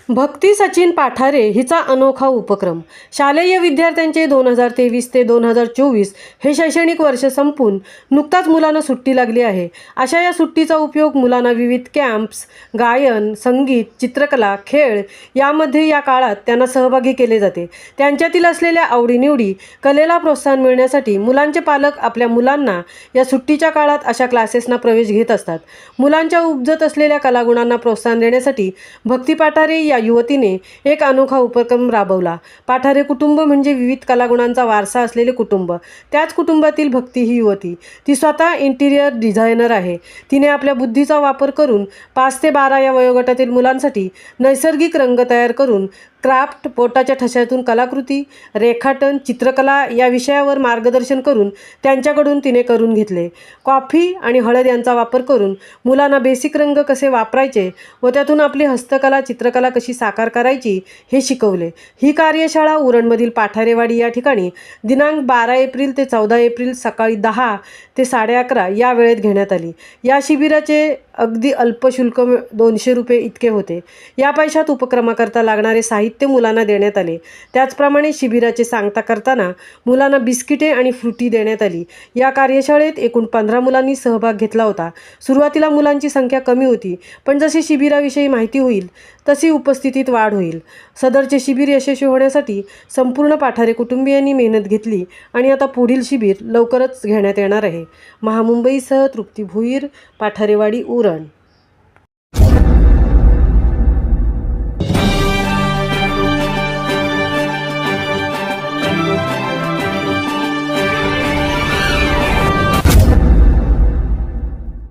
भक्ती सचिन पाठारे हिचा अनोखा उपक्रम. शालेय विद्यार्थ्यांचे 2023 ते 2024 हे शैक्षणिक वर्ष संपून नुकताच मुलांना सुट्टी लागली आहे. अशा या सुट्टीचा उपयोग मुलांना विविध कॅम्प्स, गायन, संगीत, चित्रकला, खेळ यामध्ये या काळात त्यांना सहभागी केले जाते. त्यांच्यातील असलेल्या आवडीनिवडी, कलेला प्रोत्साहन मिळण्यासाठी मुलांचे पालक आपल्या मुलांना या सुट्टीच्या काळात अशा क्लासेसना प्रवेश घेत असतात. मुलांच्या उपजत असलेल्या कलागुणांना प्रोत्साहन देण्यासाठी भक्ती पाठारे या युवतीने एक अनोखा उपक्रम राबवला. पाठारे कुटुंब म्हणजे विविध कलागुणांचा वारसा असलेले कुटुंब. त्याच कुटुंबातील भक्ती ही युवती. ती स्वतः इंटिरियर डिझायनर आहे. तिने आपल्या बुद्धीचा वापर करून 5 ते 12 या वयोगटातील मुलांसाठी नैसर्गिक रंग तयार करून क्राफ्ट, पोटाच्या ठशातून कलाकृती, रेखाटन, चित्रकला या विषयावर मार्गदर्शन करून त्यांच्याकडून तिने करून घेतले. कॉफी आणि हळद यांचा वापर करून मुलांना बेसिक रंग कसे वापरायचे व त्यातून आपली हस्तकला, चित्रकला कशी साकार करायची हे शिकवले. ही कार्यशाळा उरणमधील पाठारेवाडी या ठिकाणी दिनांक 12 एप्रिल ते 14 एप्रिल सकाळी 10 ते 11:30 या वेळेत घेण्यात आली. या शिबिराचे अगदी अल्प शुल्क 200 रुपये इतके होते. या पैशात उपक्रमाकरता लागणारे साहित्य मुलांना देण्यात आले. त्याचप्रमाणे शिबिराचे सांगता करताना मुलांना बिस्किटे आणि फ्रुटी देण्यात आली. या कार्यशाळेत एकूण 15 मुलांनी सहभाग घेतला होता. सुरुवातीला मुलांची संख्या कमी होती, पण जशी शिबिराविषयी माहिती होईल तशी उपस्थितीत वाढ होईल. सदरचे शिबिर यशस्वी होण्यासाठी संपूर्ण पाठारे कुटुंबियांनी मेहनत घेतली आणि आता पुढील शिबिर लवकरच घेण्यात येणार आहे. महामुंबईसह तृप्ती भुईर, पाठारेवाडी, उरण.